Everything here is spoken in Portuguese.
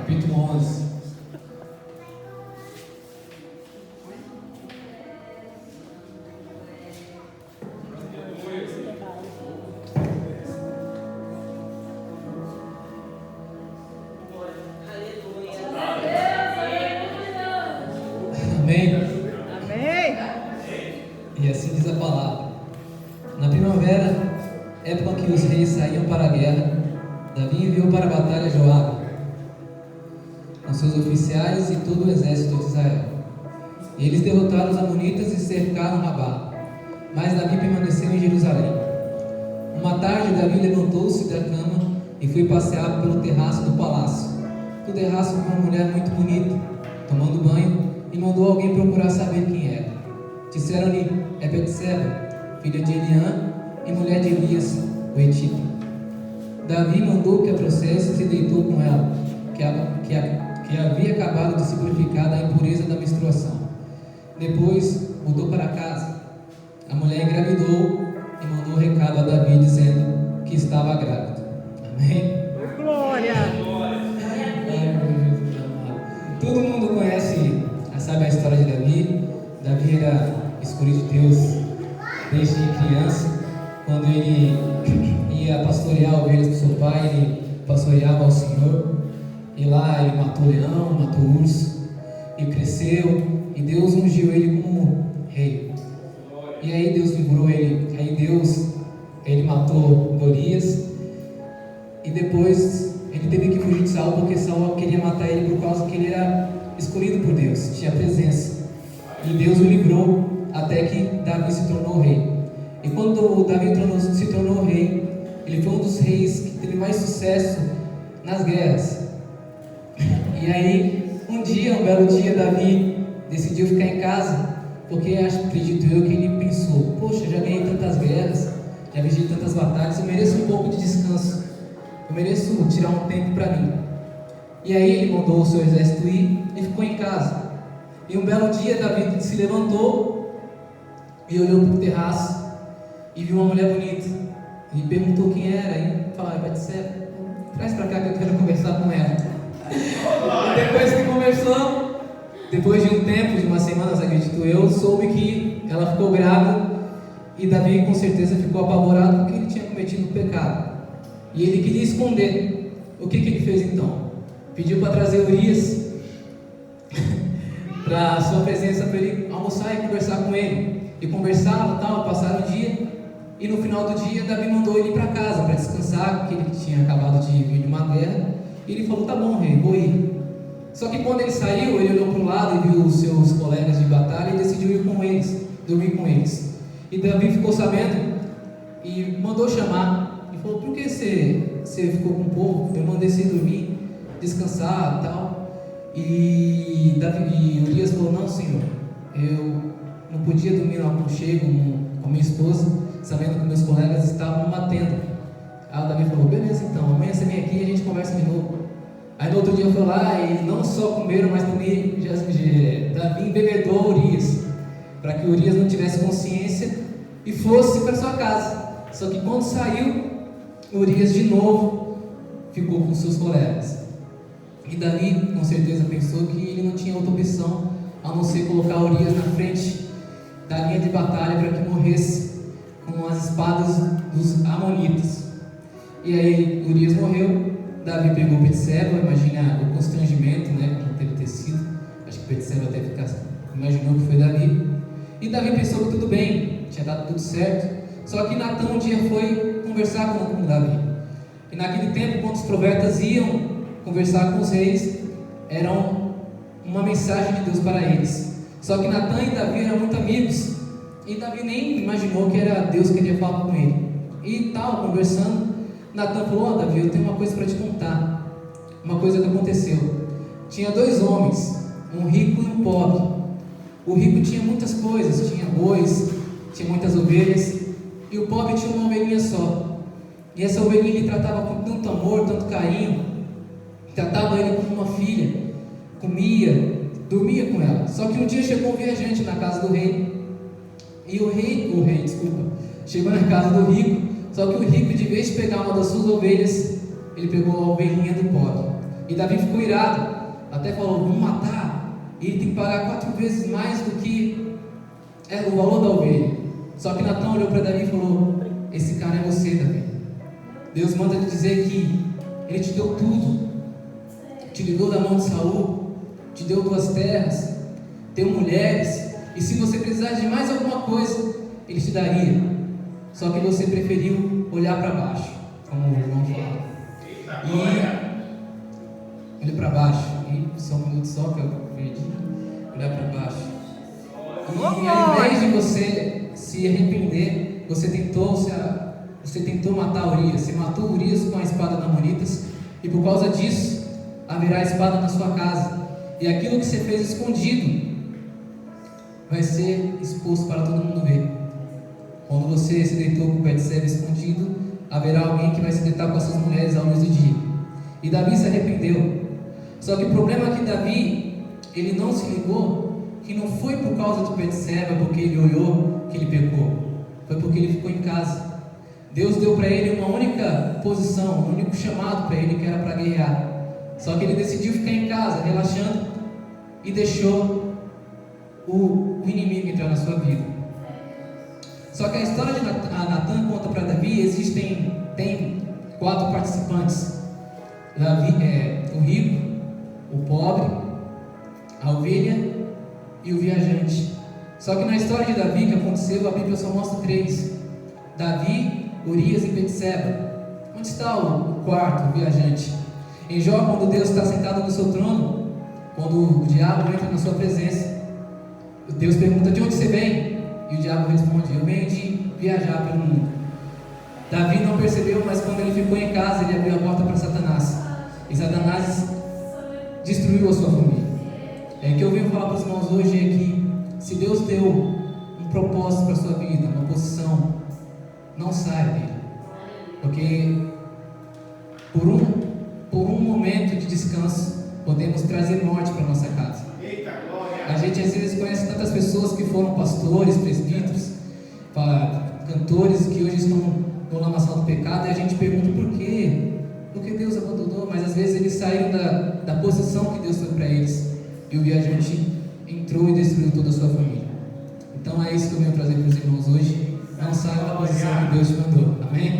capítulo 11. Amém? Amém. E assim diz a palavra. Na primavera, época que os reis saíam para a guerra, Davi enviou para a batalha Joabe, com seus oficiais e todo o exército de Israel. E eles derrotaram os amonitas e cercaram Rabá. Mas Davi permaneceu em Jerusalém. Uma tarde, Davi levantou-se da cama e foi passear pelo terraço do palácio. No terraço viu uma mulher muito bonita, tomando banho, e mandou alguém procurar saber quem era. Disseram-lhe: é Betseba, filha de Eliã e mulher de Elias, o Etita. Davi mandou que a trouxesse e se deitou com ela, que havia acabado de se purificar da impureza da menstruação. Depois voltou para casa. A mulher engravidou e mandou recado a Davi dizendo que estava grávida. Amém? Glória. Todo mundo conhece, sabe a história de Davi. Davi era escolhido de Deus desde criança. Quando ele ia pastorear ovelhas do seu pai, ele pastoreava ao Senhor. E lá ele matou leão, matou urso, e cresceu. E Deus ungiu ele como rei. E aí Deus livrou ele. Ele matou Golias. E depois ele teve que fugir de Saul, porque Saul queria matar ele por causa que ele era escolhido por Deus, tinha presença. E Deus o livrou até que Davi se tornou rei. E quando Davi se tornou rei, ele foi um dos reis que teve mais sucesso nas guerras. E aí, um belo dia, Davi decidiu ficar em casa, porque acredito eu que ele pensou: poxa, já ganhei tantas guerras, já vendi tantas batalhas, eu mereço um pouco de descanso, eu mereço tirar um tempo para mim. E aí ele mandou o seu exército ir e ficou em casa. E um belo dia, Davi se levantou e olhou para o terraço e viu uma mulher bonita. E perguntou quem era, e falou: é Betseba, traz para cá que eu quero conversar com ela. E depois que conversou, depois de um tempo, de umas semanas, acredito eu, soube que ela ficou grávida. E Davi com certeza ficou apavorado porque ele tinha cometido um pecado. E ele queria esconder. O que ele fez então? Pediu para trazer Urias para a sua presença, para ele almoçar e conversar com ele. E conversaram, passaram o dia. E no final do dia, Davi mandou ele ir para casa para descansar, porque ele tinha acabado de vir de uma guerra. E ele falou: tá bom, rei, vou ir. Só que quando ele saiu, ele olhou para o lado e viu os seus colegas de batalha e decidiu ir com eles, dormir com eles. E Davi ficou sabendo e mandou chamar. E falou: por que você ficou com o povo? Eu mandei você dormir, descansar e tal. E Urias falou: não, senhor, eu não podia dormir no aconchego com a minha esposa, sabendo que meus colegas estavam numa tenda. Aí o Davi falou: beleza, então, amanhã você vem aqui e a gente conversa de novo. Aí no outro dia foi lá e não só comeram, mas também Davi embebedou Urias, para que Urias não tivesse consciência e fosse para sua casa. Só que quando saiu, Urias de novo ficou com seus colegas. E Davi com certeza pensou que ele não tinha outra opção a não ser colocar Urias na frente da linha de batalha para que morresse com as espadas dos amonitas. E aí Urias morreu. Davi pegou Betseba, imagina o constrangimento, né, que deve ter sido. Acho que Betseba até imaginou que foi Davi. E Davi pensou que tudo bem, tinha dado tudo certo. Só que Natã um dia foi conversar com Davi. E naquele tempo, quando os profetas iam conversar com os reis, era uma mensagem de Deus para eles. Só que Natã e Davi eram muito amigos. E Davi nem imaginou que era Deus que queria falar com ele. E tal, conversando, Natã falou: Davi, eu tenho uma coisa para te contar. Uma coisa que aconteceu. Tinha dois homens, um rico e um pobre. O rico tinha muitas coisas, tinha bois, tinha muitas ovelhas. E o pobre tinha uma ovelhinha só. E essa ovelhinha ele tratava com tanto amor, tanto carinho. Tratava ele como uma filha. Comia, dormia com ela. Só que um dia chegou um viajante na casa do rei. E o rei, chegou na casa do rico. Só que o rico, de vez de pegar uma das suas ovelhas, ele pegou a ovelhinha do pobre. E Davi ficou irado, até falou: vamos matar, e ele tem que pagar 4 vezes mais do que é o valor da ovelha. Só que Natã olhou para Davi e falou: esse cara é você, Davi. Deus manda te dizer que ele te deu tudo, te livrou da mão de Saul, te deu 2 terras, deu mulheres, e se você precisar de mais alguma coisa, ele te daria. Só que você preferiu olhar para baixo, como o irmão fala. E olha para baixo, e só um minuto só que eu perdi. Olhar para baixo. E ao invés de você se arrepender, você tentou matar Urias. Você matou Urias com a espada da Amonitas, e por causa disso haverá espada na sua casa. E aquilo que você fez escondido vai ser exposto para todo mundo ver. Quando você se deitou com Betseba escondido, haverá alguém que vai se deitar com essas mulheres à luz do dia. E Davi se arrependeu. Só que o problema é que Davi, ele não se ligou que não foi por causa de Betseba, porque ele olhou que ele pecou. Foi porque ele ficou em casa. Deus deu para ele uma única posição, um único chamado para ele, que era para guerrear. Só que ele decidiu ficar em casa, relaxando, e deixou o inimigo entrar na sua vida. Só que a história de Natã conta para Davi, tem 4 participantes: Davi, o rico, o pobre, a ovelha e o viajante. Só que na história de Davi que aconteceu, a Bíblia só mostra 3: Davi, Urias e Betseba. Onde está o quarto, o viajante? Em Jó, quando Deus está sentado no seu trono, quando o diabo entra na sua presença, Deus pergunta: de onde você vem? E o diabo responde: eu venho de viajar pelo mundo. Davi não percebeu, mas quando ele ficou em casa, ele abriu a porta para Satanás, e Satanás destruiu a sua família. O que eu venho falar para os irmãos hoje é que, se Deus deu um propósito para a sua vida, uma posição, não saia dele, porque por um momento de descanso podemos trazer morte para a nossa casa. A gente às vezes conhece tantas pessoas que foram pastores, presbíteros, cantores que hoje estão no lamaçal do pecado, e a gente pergunta por quê? Porque Deus abandonou, mas às vezes eles saíram da posição que Deus deu para eles, e o viajante entrou e destruiu toda a sua família. Então é isso que eu venho trazer para os irmãos hoje. Não saia da posição que Deus te mandou. Amém?